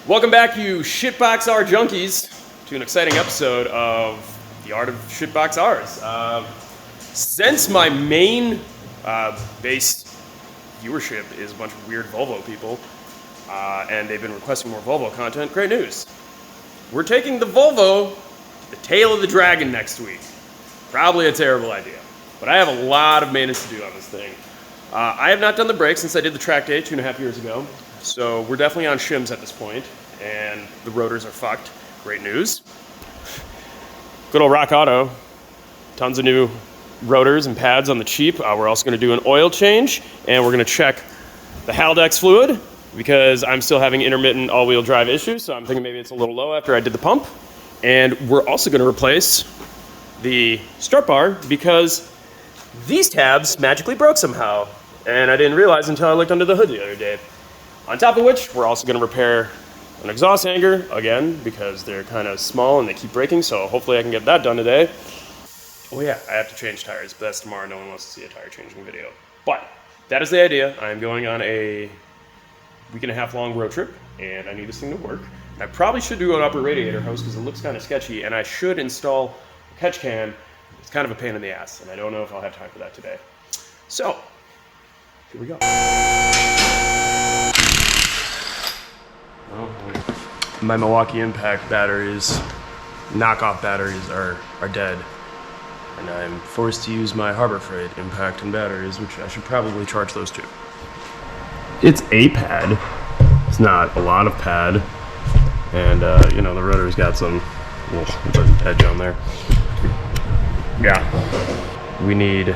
Welcome back, you SHITBOX R junkies, to an exciting episode of the Art of SHITBOX Rs. Since my main base viewership is a bunch of weird Volvo people, and they've been requesting more Volvo content, great news. We're taking the Volvo to the tail of the dragon next week. Probably a terrible idea, but I have a lot of maintenance to do on this thing. I have not done the brakes since I did the track day 2.5 years ago. So we're definitely on shims at this point, and the rotors are fucked. Great news. Good old Rock Auto. Tons of new rotors and pads on the cheap. We're also going to do an oil change, and we're going to check the Haldex fluid because I'm still having intermittent all-wheel drive issues, so I'm thinking maybe it's a little low after I did the pump. And we're also going to replace the strut bar because these tabs magically broke somehow, and I didn't realize until I looked under the hood the other day. On top of which, we're also going to repair an exhaust hanger, again, because they're kind of small and they keep breaking, so hopefully I can get that done today. Oh yeah, I have to change tires, but that's tomorrow. No one wants to see a tire changing video. But that is the idea. I'm going on a week-and-a-half long road trip, and I need this thing to work. And I probably should do an upper radiator hose because it looks kind of sketchy, and I should install a catch can. It's kind of a pain in the ass, and I don't know if I'll have time for that today. So, here we go. My Milwaukee Impact batteries, knockoff batteries, are dead. And I'm forced to use my Harbor Freight Impact and batteries, which I should probably charge those too. It's a pad. It's not a lot of pad. And, you know, the rotor's got some little edge on there. Yeah, we need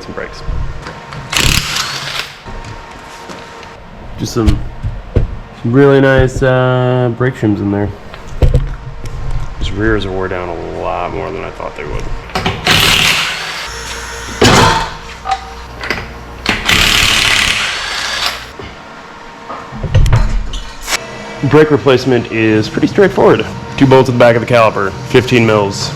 some brakes. Just some really nice brake shims in there. These rears are wore down a lot more than I thought they would. Brake replacement is pretty straightforward. 2 bolts at the back of the caliper, 15 mils.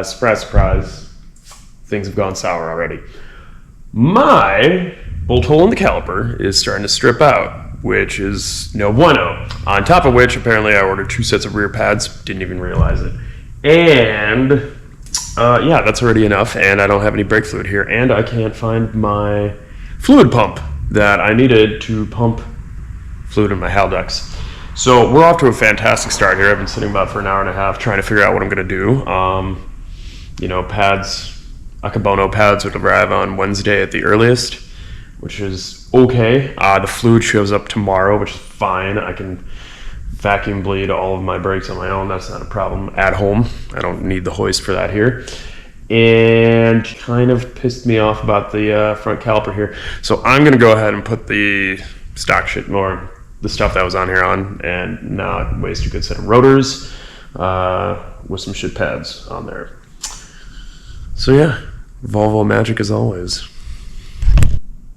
Surprise, surprise, things have gone sour already. My bolt hole in the caliper is starting to strip out, which is no bueno. On top of which, apparently I ordered 2 sets of rear pads, didn't even realize it. And yeah, that's already enough, and I don't have any brake fluid here, and I can't find my fluid pump that I needed to pump fluid in my Haldex. So we're off to a fantastic start here. I've been sitting about for an hour and a half trying to figure out what I'm going to do. You know, pads, Akabono pads would arrive on Wednesday at the earliest, which is okay. The fluid shows up tomorrow, which is fine. I can vacuum bleed all of my brakes on my own. That's not a problem at home. I don't need the hoist for that here. And kind of pissed me off about the front caliper here. So I'm going to go ahead and put the stock shit more, the stuff that was on here on, and not waste a good set of rotors with some shit pads on there. So yeah, Volvo magic as always.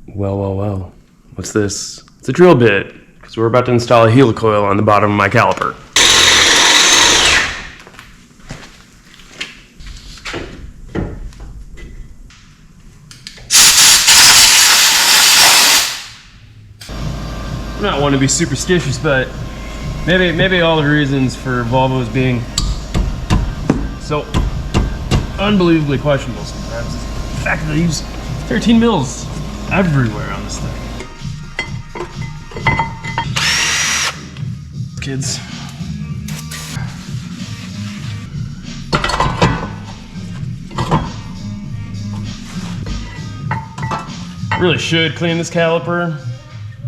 Well. What's this? It's a drill bit, because we're about to install a helicoil on the bottom of my caliper. I'm not one to be superstitious, but maybe all the reasons for Volvos being so unbelievably questionable sometimes is the fact that they use 13 mils everywhere on this thing. Kids. Really should clean this caliper,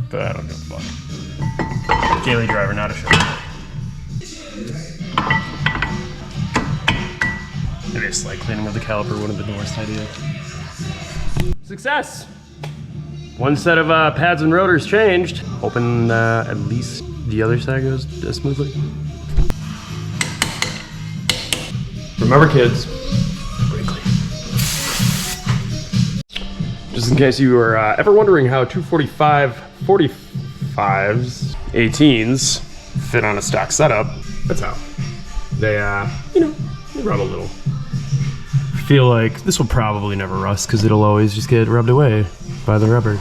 but I don't give a fuck. Daily driver, not a show. Maybe a slight cleaning of the caliper wouldn't have been the worst idea. Success! 1 set of pads and rotors changed. Hoping at least the other side goes smoothly. Remember, kids, brake clean. Just in case you were ever wondering how 245 45s 18s fit on a stock setup, that's how. They, you know, they rub a little. feel like this will probably never rust because it'll always just get rubbed away by the rubber.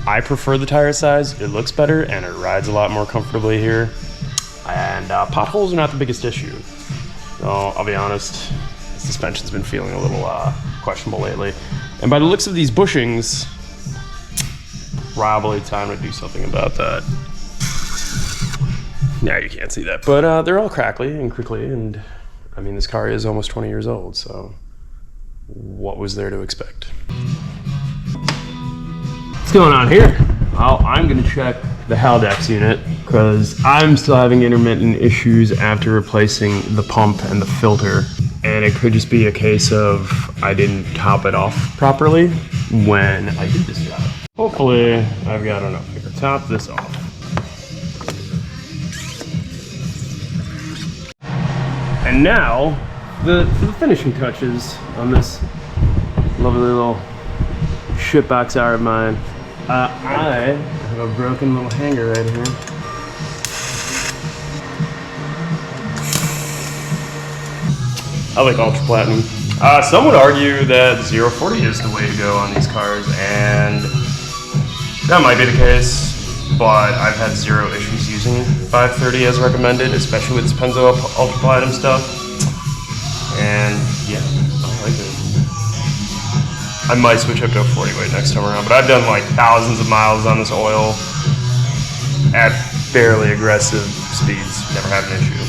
I prefer the tire size. It looks better and it rides a lot more comfortably here. And potholes are not the biggest issue. So I'll be honest, the suspension's been feeling a little questionable lately. And by the looks of these bushings, probably time to do something about that. Yeah, you can't see that, but they're all crackly and crinkly, and I mean, this car is almost 20 years old, so what was there to expect? What's going on here? Well, I'm gonna check the Haldex unit because I'm still having intermittent issues after replacing the pump and the filter, and it could just be a case of I didn't top it off properly when I did this job. Hopefully, I've got enough here. Top this off. And now, the finishing touches on this lovely little SHITBOX R of mine. I have a broken little hanger right here. I like Ultra Platinum. Some would argue that 040 is the way to go on these cars, and that might be the case, but I've had zero issues using 530 as recommended, especially with this Penzo Ultra Platinum stuff. And yeah, I like it. I might switch up to a 40 weight next time around, but I've done like thousands of miles on this oil at fairly aggressive speeds. Never had an issue.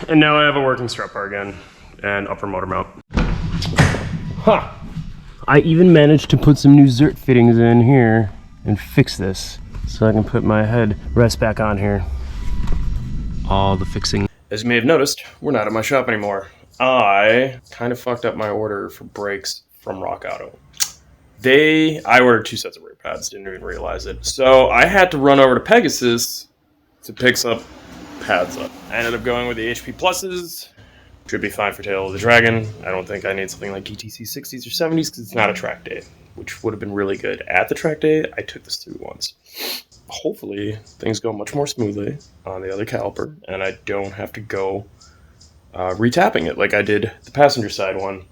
And now I have a working strut bar again and upper motor mount. Huh. I even managed to put some new Zert fittings in here and fix this so I can put my head rest back on here. All the fixing. As you may have noticed, we're not at my shop anymore. I kind of fucked up my order for brakes from Rock Auto. I ordered 2 sets of brake pads, didn't even realize it. So I had to run over to Pegasus to pick some pads up. I ended up going with the HP Pluses. Should be fine for Tail of the Dragon. I don't think I need something like GTC 60s or 70s because it's not a track day, which would have been really good. At the track day, I took this through once. Hopefully, things go much more smoothly on the other caliper, and I don't have to go retapping it like I did the passenger side one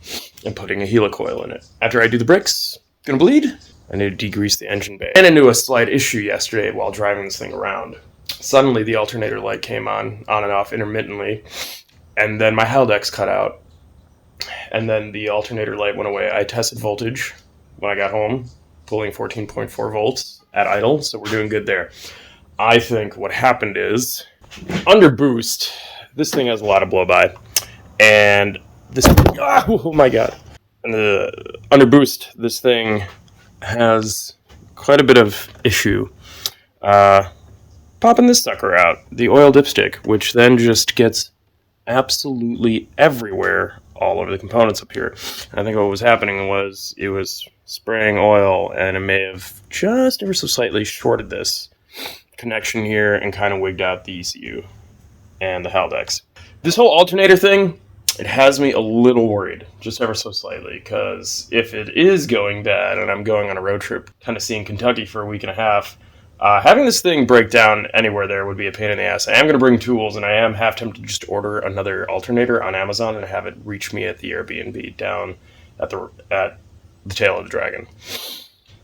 and putting a helicoil in it. After I do the brakes, gonna bleed. I need to degrease the engine bay. And into a slight issue yesterday while driving this thing around. Suddenly, the alternator light came on and off intermittently, and then my Haldex cut out, and then the alternator light went away. I tested voltage when I got home, pulling 14.4 volts at idle, so we're doing good there. I think what happened is, under boost, this thing has a lot of blow-by, and this, oh my god, and under boost, this thing has quite a bit of issue. Popping this sucker out, the oil dipstick, which then just gets absolutely everywhere all over the components up here. And I think what was happening was it was spraying oil, and it may have just ever so slightly shorted this connection here and kind of wigged out the ECU and the Haldex. This whole alternator thing, it has me a little worried, just ever so slightly, because if it is going bad and I'm going on a road trip, Tennessee and Kentucky for a week and a half, having this thing break down anywhere there would be a pain in the ass. I am going to bring tools, and I am half tempted to just order another alternator on Amazon and have it reach me at the Airbnb down at the Tail of the Dragon.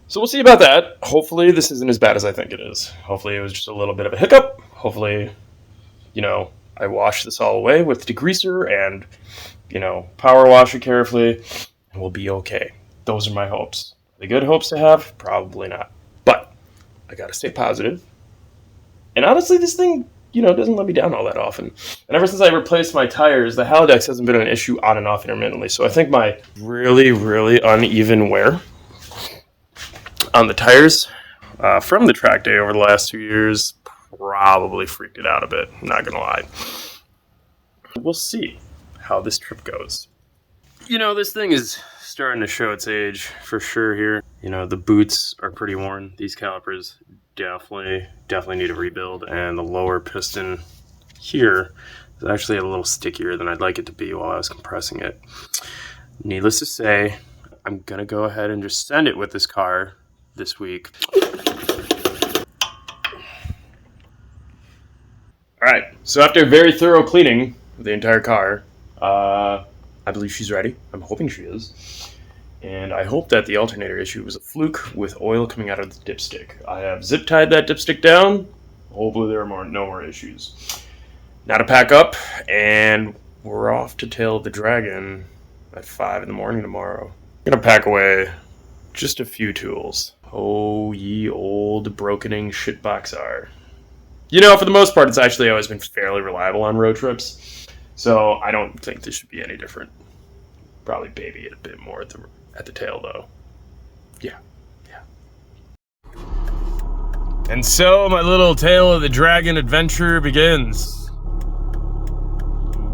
So we'll see about that. Hopefully this isn't as bad as I think it is. Hopefully it was just a little bit of a hiccup. Hopefully, I wash this all away with degreaser and, power wash it carefully, and we'll be okay. Those are my hopes. Are they good hopes to have? Probably not. But I gotta stay positive. And honestly, this thing, doesn't let me down all that often. And ever since I replaced my tires, the Haldex hasn't been an issue on and off intermittently. So I think my really, really uneven wear on the tires from the track day over the last 2 years probably freaked it out a bit, not gonna lie. We'll see how this trip goes. This thing is starting to show its age for sure here. The boots are pretty worn. These calipers definitely need a rebuild, and the lower piston here is actually a little stickier than I'd like it to be while I was compressing it. Needless to say, I'm gonna go ahead and just send it with this car this week. Alright, so after a very thorough cleaning of the entire car, I believe she's ready. I'm hoping she is. And I hope that the alternator issue was a fluke with oil coming out of the dipstick. I have zip tied that dipstick down. Hopefully there are no more issues. Now to pack up, and we're off to Tail of the Dragon at 5 in the morning tomorrow. I'm gonna pack away just a few tools. Oh, ye old brokening SHITBOX R. You know, for the most part, it's actually always been fairly reliable on road trips, so I don't think this should be any different. Probably baby it a bit more at the tail, though. Yeah. And so my little Tail of the Dragon adventure begins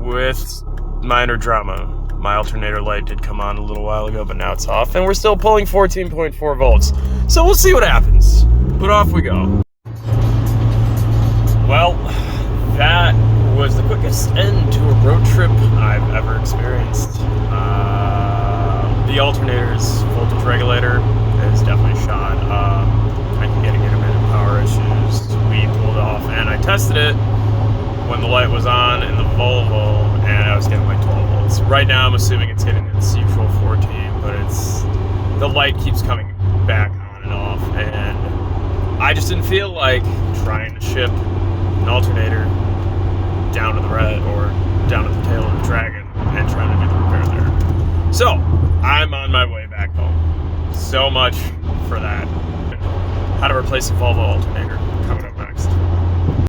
with minor drama. My alternator light did come on a little while ago, but now it's off, and we're still pulling 14.4 volts. So we'll see what happens. But off we go. Well, that was the quickest end to a road trip I've ever experienced. The alternator's voltage regulator is definitely shot. I keep getting intermittent power issues. We pulled off, and I tested it when the light was on in the Volvo, and I was getting like 12 volts. Right now, I'm assuming it's getting its usual 14, but the light keeps coming back on and off, and I just didn't feel like trying to ship an alternator down to the red or down to the Tail of the Dragon and trying to do the repair there. So I'm on my way back home. So much for that. How to replace a Volvo alternator.